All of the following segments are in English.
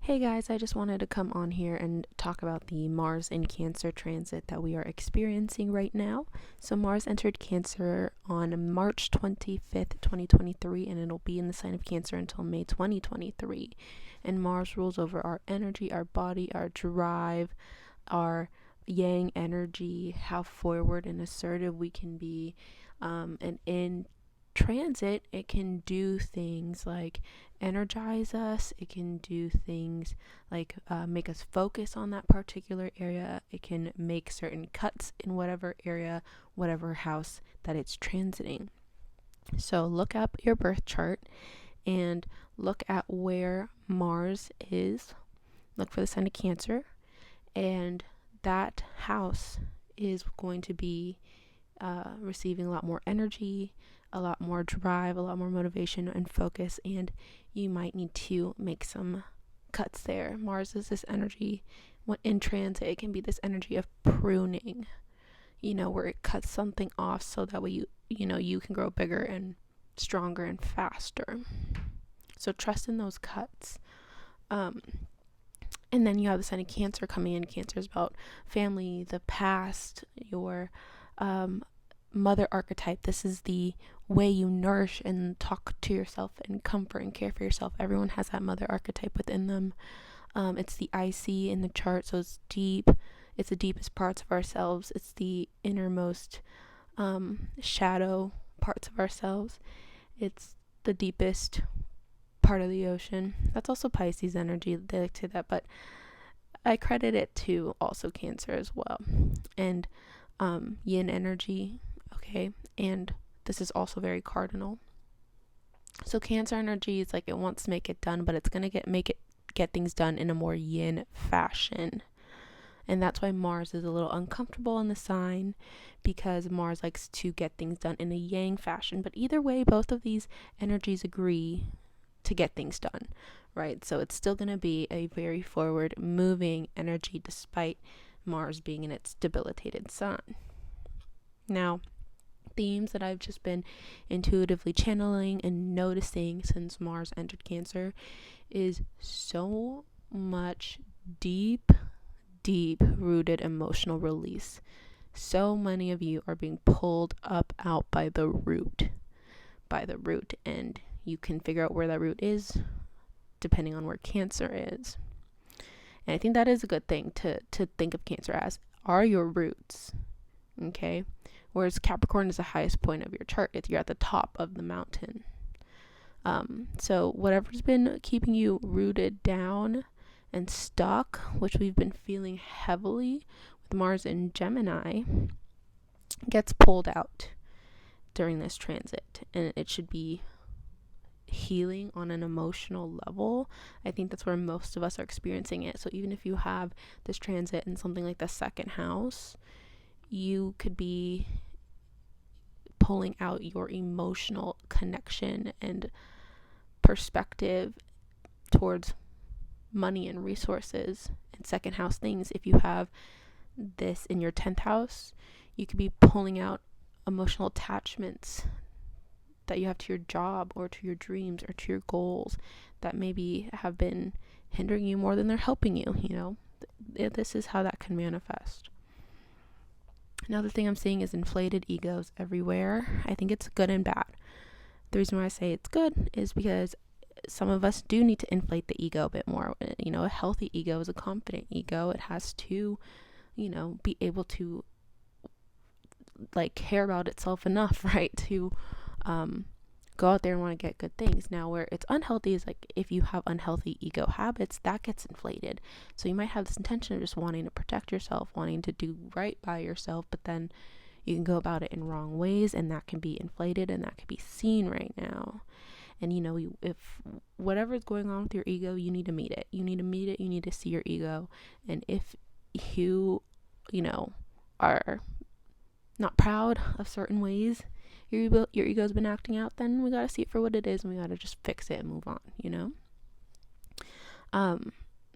Hey guys, I just wanted to come on here and talk about the Mars in Cancer transit that we are experiencing right now. So Mars entered Cancer on March 25th, 2023, and it'll be in the sign of Cancer until May 2023. And Mars rules over our energy, our body, our drive, our yang energy, how forward and assertive we can be. And in transit, it can do things like energize us. It can do things like make us focus on that particular area. It can make certain cuts in whatever area, whatever house that it's transiting. So look up your birth chart and look at where Mars is. Look for the sign of Cancer, and that house is going to be receiving a lot more energy, a lot more drive, a lot more motivation and focus, and you might need to make some cuts there. Mars is this energy, when in transit, it can be this energy of pruning, where it cuts something off so that way you can grow bigger and stronger and faster. So trust in those cuts. And then you have the sign of Cancer coming in. Cancer is about family, the past, your mother archetype. This is the way you nourish and talk to yourself and comfort and care for yourself. Everyone has that mother archetype within them. It's the IC in the chart, so it's deep. It's the deepest parts of ourselves. It's the innermost shadow parts of ourselves. It's the deepest part of the ocean. That's also Pisces energy. They like to say that, but I credit it to also Cancer as well. And yin energy, okay, and this is also very cardinal. So Cancer energy is like it wants to make it done, but it's gonna get things done in a more yin fashion. And that's why Mars is a little uncomfortable in the sign, because Mars likes to get things done in a yang fashion. But either way, both of these energies agree to get things done, right? So it's still going to be a very forward moving energy despite Mars being in its debilitated sign. Now, themes that I've just been intuitively channeling and noticing since Mars entered Cancer is so much deep rooted emotional release. So many of you are being pulled up out by the root, and you can figure out where that root is depending on where Cancer is. And I think that is a good thing to think of Cancer as, are your roots, okay? Whereas Capricorn is the highest point of your chart. You're at the top of the mountain. So whatever's been keeping you rooted down and stuck, which we've been feeling heavily with Mars in Gemini, gets pulled out during this transit. And it should be healing on an emotional level. I think that's where most of us are experiencing it. So even if you have this transit in something like the second house, you could be pulling out your emotional connection and perspective towards money and resources and second house things. If you have this in your 10th house, you could be pulling out emotional attachments that you have to your job or to your dreams or to your goals that maybe have been hindering you more than they're helping you. This is how that can manifest. Another thing I'm seeing is inflated egos everywhere. I think it's good and bad. The reason why I say it's good is because some of us do need to inflate the ego a bit more. A healthy ego is a confident ego. It has to, be able to care about itself enough, right, to go out there and want to get good things. Now, where it's unhealthy is like if you have unhealthy ego habits, that gets inflated. So you might have this intention of just wanting to protect yourself, wanting to do right by yourself, but then you can go about it in wrong ways, and that can be inflated, and that can be seen right now. And if whatever's going on with your ego, you need to meet it. You need to see your ego. And if you are not proud of certain ways your ego's been acting out, then we gotta see it for what it is, and we gotta just fix it and move on.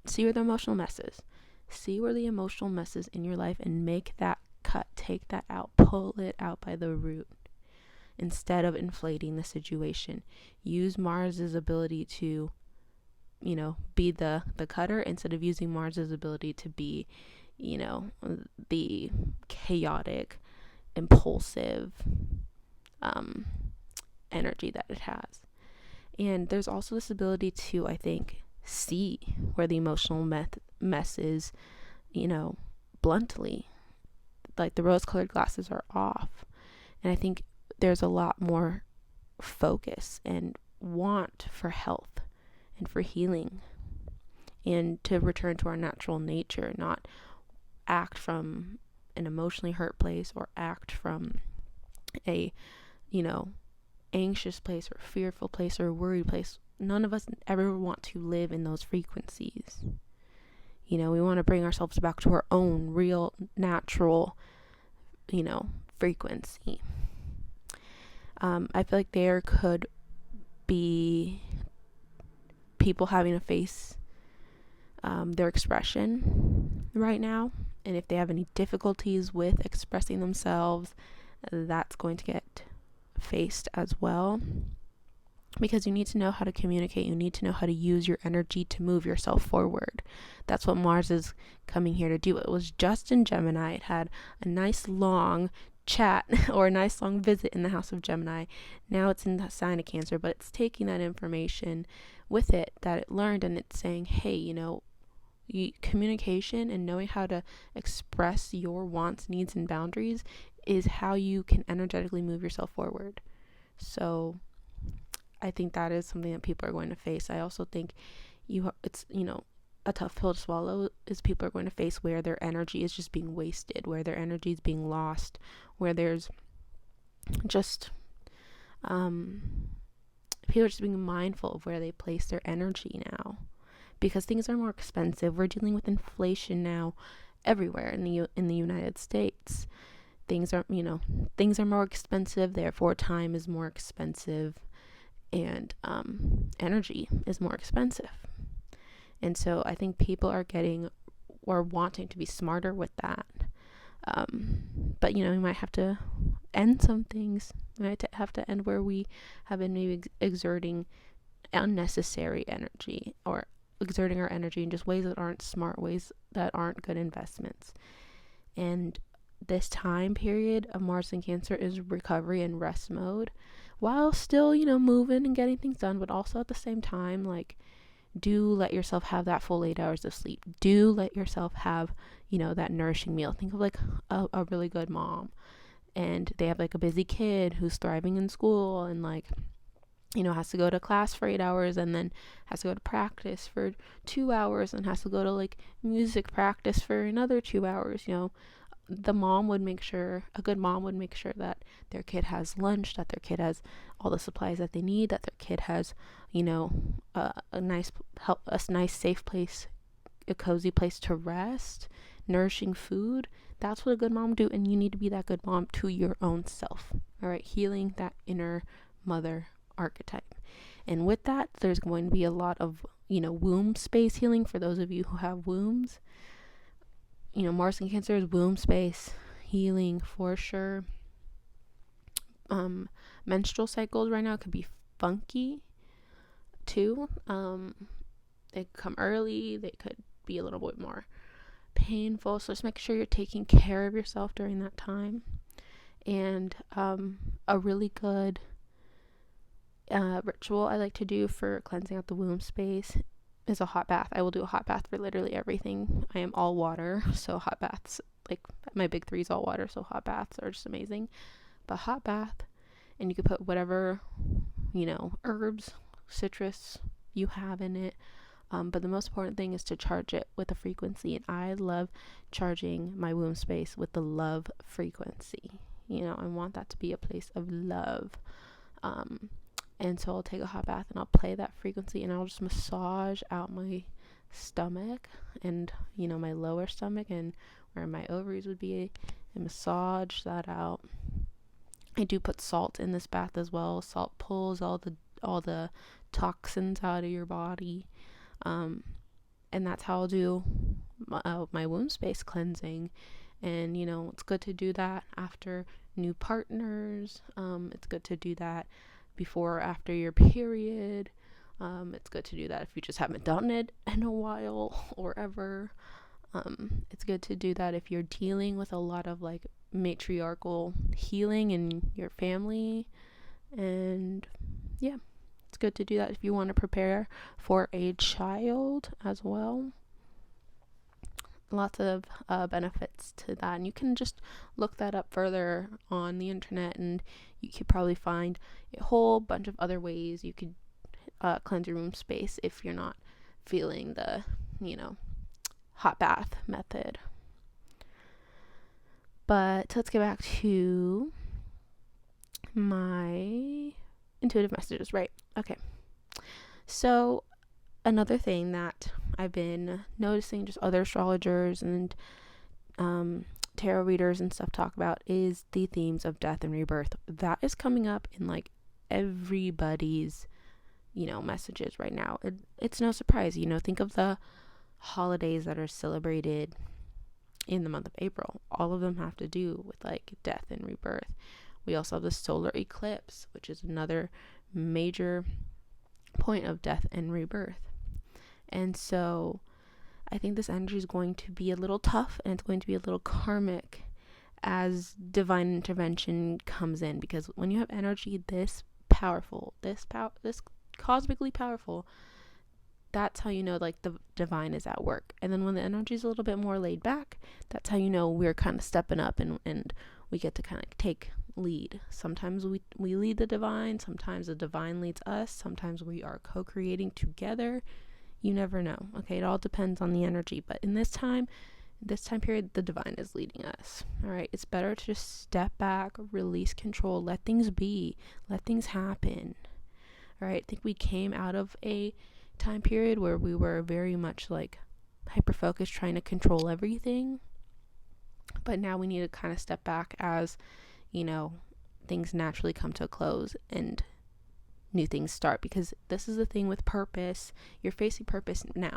See where the emotional mess is. See where the emotional mess is in your life, and make that cut. Take that out. Pull it out by the root instead of inflating the situation. Use Mars's ability to be the cutter, instead of using Mars's ability to be, the chaotic, impulsive energy that it has. And there's also this ability to, I think, see where the emotional mess is, bluntly. Like the rose-colored glasses are off. And I think there's a lot more focus and want for health and for healing, and to return to our natural nature, not act from an emotionally hurt place or act from a, anxious place or fearful place or worried place. None of us ever want to live in those frequencies. We want to bring ourselves back to our own real, natural, frequency. I feel like there could be people having to face their expression right now. And if they have any difficulties with expressing themselves, that's going to get faced as well. Because you need to know how to communicate. You need to know how to use your energy to move yourself forward. That's what Mars is coming here to do. It was just in Gemini. It had a nice long chat or a nice long visit in the house of Gemini. Now it's in the sign of Cancer, but it's taking that information with it that it learned, and it's saying, hey, communication and knowing how to express your wants, needs, and boundaries is how you can energetically move yourself forward. So I think that is something that people are going to face. I also think it's a tough pill to swallow, is people are going to face where their energy is just being wasted, where their energy is being lost, where there's just people are just being mindful of where they place their energy now, because things are more expensive. We're dealing with inflation now everywhere in the United States. Things are more expensive, therefore time is more expensive, and energy is more expensive. And so I think people are wanting to be smarter with that. But you might have to end some things. You might have to end where we have been maybe exerting unnecessary energy, or exerting our energy in just ways that aren't smart, ways that aren't good investments. And this time period of Mars in Cancer is recovery and rest mode, while still, moving and getting things done, but also at the same time, do let yourself have that full 8 hours of sleep. Do let yourself have, that nourishing meal. Think of a really good mom, and they have a busy kid who's thriving in school, and has to go to class for 8 hours, and then has to go to practice for 2 hours, and has to go to music practice for another 2 hours. A good mom would make sure that their kid has lunch, that their kid has all the supplies that they need, that their kid has, a nice, safe place, a cozy place to rest, nourishing food. That's what a good mom do, and you need to be that good mom to your own self. All right, healing that inner mother archetype. And with that, there's going to be a lot of, womb space healing for those of you who have wombs. Mars in Cancer is womb space healing for sure. Menstrual cycles right now could be funky too. They could come early. They could be a little bit more painful. So just make sure you're taking care of yourself during that time. And a really good ritual I like to do for cleansing out the womb space is a hot bath. I will do a hot bath for literally everything. I am all water, so hot baths, my big 3 is all water, so hot baths are just amazing. But hot bath, and you could put whatever, herbs, citrus you have in it. But the most important thing is to charge it with a frequency, and I love charging my womb space with the love frequency. I want that to be a place of love. And so I'll take a hot bath and I'll play that frequency, and I'll just massage out my stomach and, my lower stomach and where my ovaries would be, and massage that out. I do put salt in this bath as well. Salt pulls all the toxins out of your body. And that's how I'll do my womb space cleansing. And, it's good to do that after new partners. It's good to do that before or after your period. It's good to do that if you just haven't done it in a while or ever. It's good to do that if you're dealing with a lot of like matriarchal healing in your family. And yeah, it's good to do that if you want to prepare for a child as well. Lots of benefits to that, and you can just look that up further on the internet, and you could probably find a whole bunch of other ways you could cleanse your room space if you're not feeling the hot bath method. But let's get back to my intuitive messages. Right, okay, so another thing that I've been noticing just other astrologers and tarot readers and stuff talk about is the themes of death and rebirth. That is coming up in like everybody's messages right now. It's no surprise. Think of the holidays that are celebrated in the month of April. All of them have to do with like death and rebirth. We also have the solar eclipse, which is another major point of death and rebirth. And so I think this energy is going to be a little tough, and it's going to be a little karmic as divine intervention comes in, because when you have energy this powerful, this cosmically powerful, that's how you know like the divine is at work. And then when the energy is a little bit more laid back, that's how you know we're kind of stepping up and we get to kind of take lead. Sometimes we lead the divine, sometimes the divine leads us, sometimes we are co-creating together. You never know. Okay, it all depends on the energy, but in this time period, the divine is leading us. All right, it's better to just step back, release control, let things be, let things happen. All right, I think we came out of a time period where we were very much like hyper focused, trying to control everything, but now we need to kind of step back as things naturally come to a close and new things start, because this is the thing with purpose. You're facing purpose now.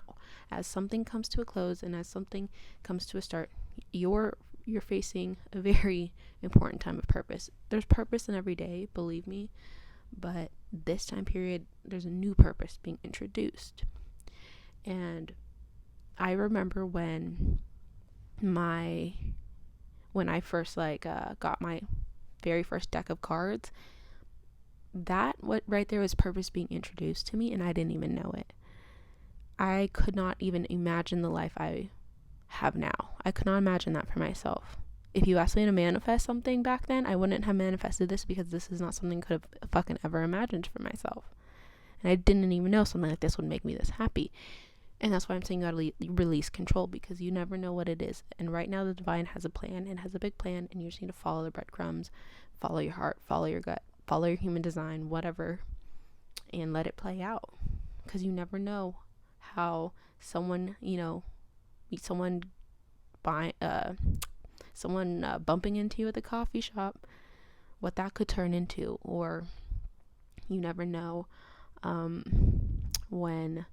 As something comes to a close and as something comes to a start, you're facing a very important time of purpose. There's purpose in every day, believe me, but this time period there's a new purpose being introduced. And I remember when I first got my very first deck of cards, what right there was purpose being introduced to me, and I didn't even know it. I could not even imagine the life I have now. I could not imagine that for myself. If you asked me to manifest something back then, I wouldn't have manifested this, because this is not something I could have fucking ever imagined for myself. And I didn't even know something like this would make me this happy. And that's why I'm saying you gotta release control, because you never know what it is. And right now the divine has a plan, and has a big plan, and you just need to follow the breadcrumbs, follow your heart, follow your gut, follow your human design, whatever, and let it play out. Because you never know how someone, meet someone bumping into you at the coffee shop, what that could turn into. Or you never know when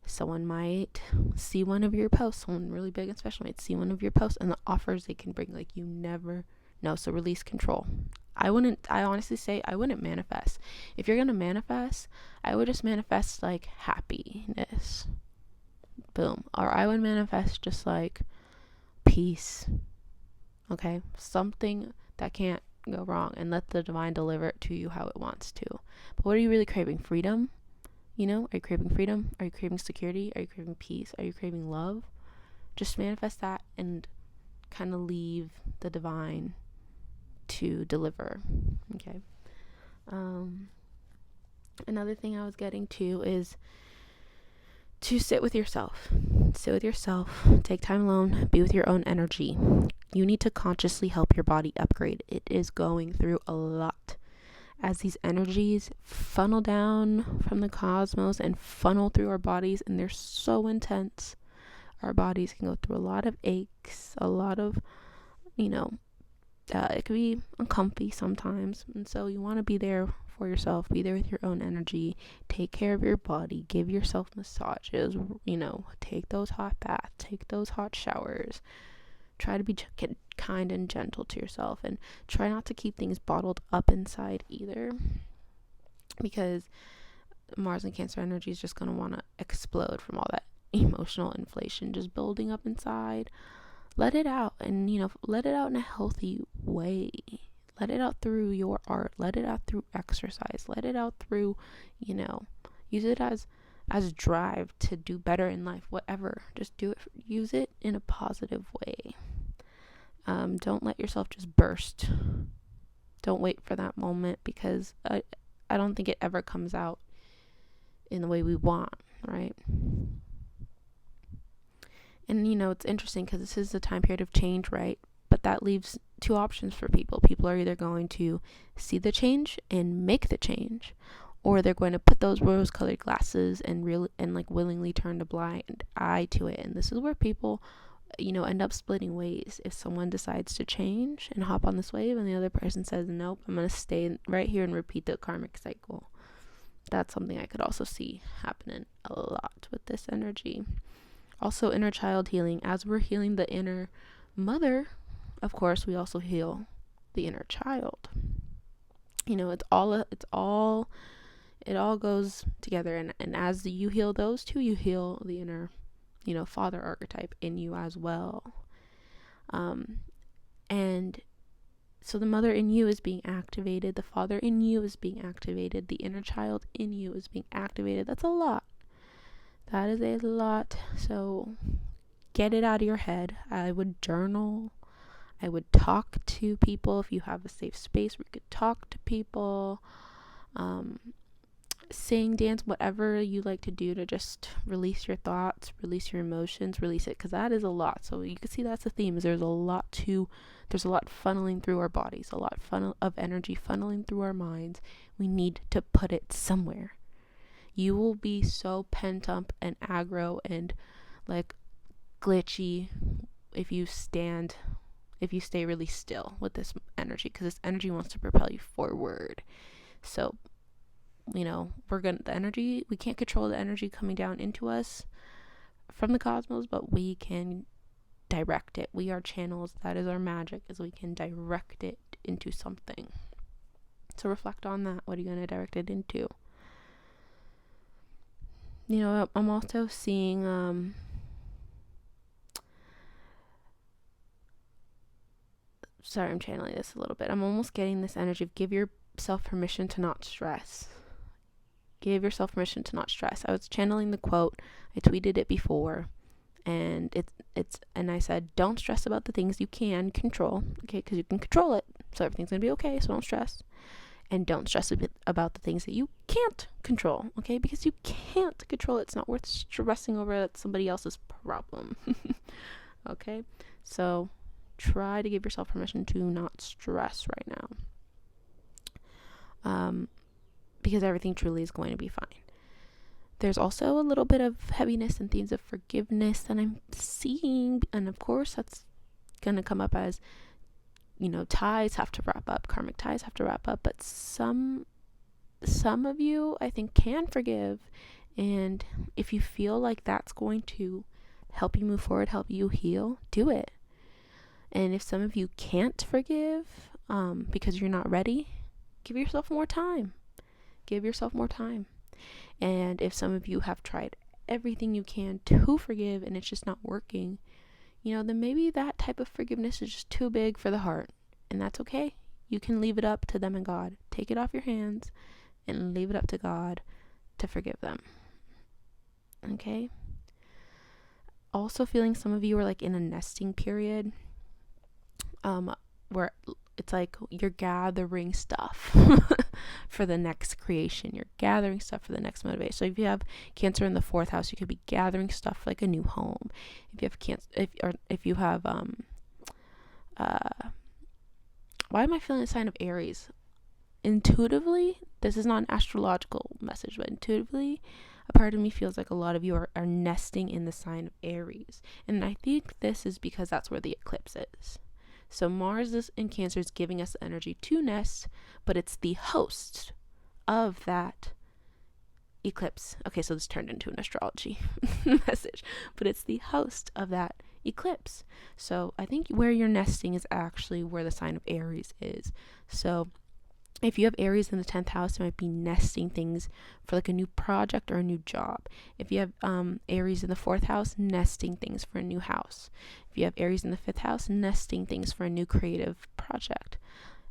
someone might see one of your posts, someone really big and special might see one of your posts, and the offers they can bring, like, you never know. So release control. I honestly say I wouldn't manifest. If you're gonna manifest, I would just manifest like happiness, boom. Or I would manifest just like peace, okay, something that can't go wrong, and let the divine deliver it to you how it wants to. But what are you really craving? Freedom? Are you craving freedom? Are you craving security? Are you craving peace? Are you craving love? Just manifest that and kind of leave the divine to deliver. Okay. Another thing I was getting to is to sit with yourself. Take time alone. Be with your own energy. You need to consciously help your body upgrade. It is going through a lot. As these energies funnel down from the cosmos and funnel through our bodies, and they're so intense, our bodies can go through a lot of aches, a lot of, it can be uncomfy sometimes. And so you want to be there for yourself, be there with your own energy, take care of your body, give yourself massages, take those hot baths, take those hot showers. Try to be kind and gentle to yourself, and try not to keep things bottled up inside either, because Mars and Cancer energy is just going to want to explode from all that emotional inflation just building up inside. Let it out, and let it out in a healthy way. Let it out through your art. Let it out through exercise. Let it out through, use it as drive to do better in life. Whatever, just do it. Use it in a positive way. Don't let yourself just burst. Don't wait for that moment, because I don't think it ever comes out in the way we want, right? And it's interesting because this is a time period of change, right? But that leaves two options for people. People are either going to see the change and make the change, or they're going to put those rose-colored glasses and willingly turn a blind eye to it. And this is where people, end up splitting ways. If someone decides to change and hop on this wave, and the other person says, nope, I'm going to stay right here and repeat the karmic cycle. That's something I could also see happening a lot with this energy. Also, inner child healing. As we're healing the inner mother, of course, we also heal the inner child. It all goes together. And as you heal those two, you heal the inner, father archetype in you as well. And so the mother in you is being activated. The father in you is being activated. The inner child in you is being activated. That's a lot. That is a lot. So get it out of your head. I would journal. I would talk to people if you have a safe space where you could talk to people. Sing, dance, whatever you like to do to just release your thoughts, release your emotions, release it, because that is a lot. So you can see that's the theme. There's a lot funneling through our bodies, a lot of energy funneling through our minds. We need to put it somewhere. You will be so pent up and aggro and glitchy if you stay really still with this energy, because this energy wants to propel you forward. So we can't control the energy coming down into us from the cosmos, but we can direct it. We are channels. That is our magic, is we can direct it into something. So reflect on that. What are you going to direct it into? I'm also seeing sorry, I'm channeling this a little bit. I'm almost getting this energy of give yourself permission to not stress. Give yourself permission to not stress. I was channeling the quote. I tweeted it before, and and I said, don't stress about the things you can control, okay? Because you can control it, so everything's gonna be okay. So don't stress, and don't stress about the things that you can't control, okay? Because you can't control it. It's not worth stressing over. That's somebody else's problem, okay? So try to give yourself permission to not stress right now. Because everything truly is going to be fine. There's also a little bit of heaviness and themes of forgiveness that I'm seeing. And of course, that's going to come up as, ties have to wrap up. Karmic ties have to wrap up. But some of you, I think, can forgive. And if you feel like that's going to help you move forward, help you heal, do it. And if some of you can't forgive because you're not ready, give yourself more time. Give yourself more time. And if some of you have tried everything you can to forgive and it's just not working, then maybe that type of forgiveness is just too big for the heart. And that's okay. You can leave it up to them and God. Take it off your hands and leave it up to God to forgive them. Okay? Also feeling some of you are in a nesting period, where it's you're gathering stuff for the next creation. You're gathering stuff for the next motivation. So if you have Cancer in the 4th house, you could be gathering stuff for a new home. If you have Cancer, if you have why am I feeling a sign of Aries? Intuitively, this is not an astrological message, but intuitively, a part of me feels like a lot of you are nesting in the sign of Aries. And I think this is because that's where the eclipse is. So Mars in Cancer is giving us the energy to nest, but it's the host of that eclipse. Okay, so this turned into an astrology message, but it's the host of that eclipse. So I think where you're nesting is actually where the sign of Aries is. So If you have Aries in the 10th house, it might be nesting things for like a new project or a new job. If you have Aries in the 4th house, nesting things for a new house. If you have Aries in the 5th house, nesting things for a new creative project.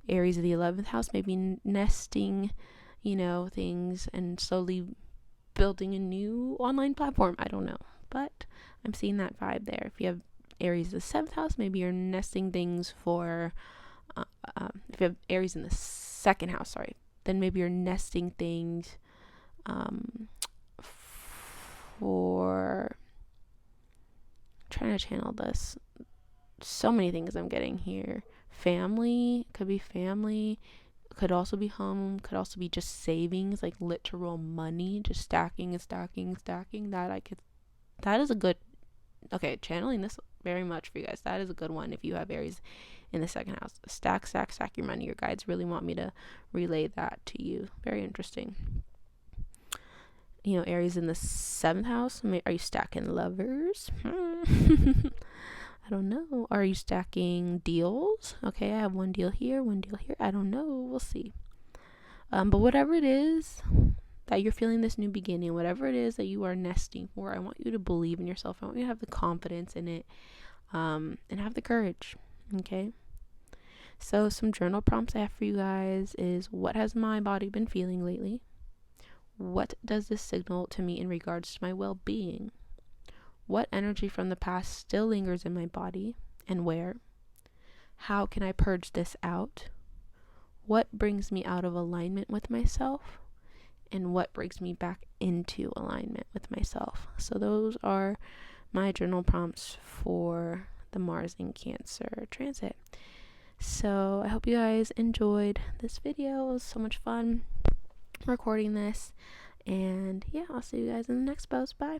Aries in the 11th house, maybe nesting, things and slowly building a new online platform. I don't know, but I'm seeing that vibe there. If you have Aries in the 7th house, maybe you're nesting things for if you have Aries in the 2nd house, then maybe you're nesting things for trying to channel this. So many things I'm getting here. Family, could be family, could also be home, could also be just savings, like literal money, just stacking and stacking and stacking. That is a good, okay, channeling this very much for you guys. That is a good one if you have Aries in the 2nd house. Stack your money. Your guides really want me to relay that to you. Very interesting. Aries in the 7th house. Are you stacking lovers? I don't know. Are you stacking deals? Okay, I have one deal here, one deal here. I don't know. We'll see. But whatever it is that you're feeling this new beginning, whatever it is that you are nesting for, I want you to believe in yourself. I want you to have the confidence in it, and have the courage. Okay? So some journal prompts I have for you guys is, what has my body been feeling lately? What does this signal to me in regards to my well-being? What energy from the past still lingers in my body, and where? How can I purge this out? What brings me out of alignment with myself? And what brings me back into alignment with myself? So those are my journal prompts for the Mars in Cancer transit. So I hope you guys enjoyed this video. It was so much fun recording this. And yeah, I'll see you guys in the next post. Bye.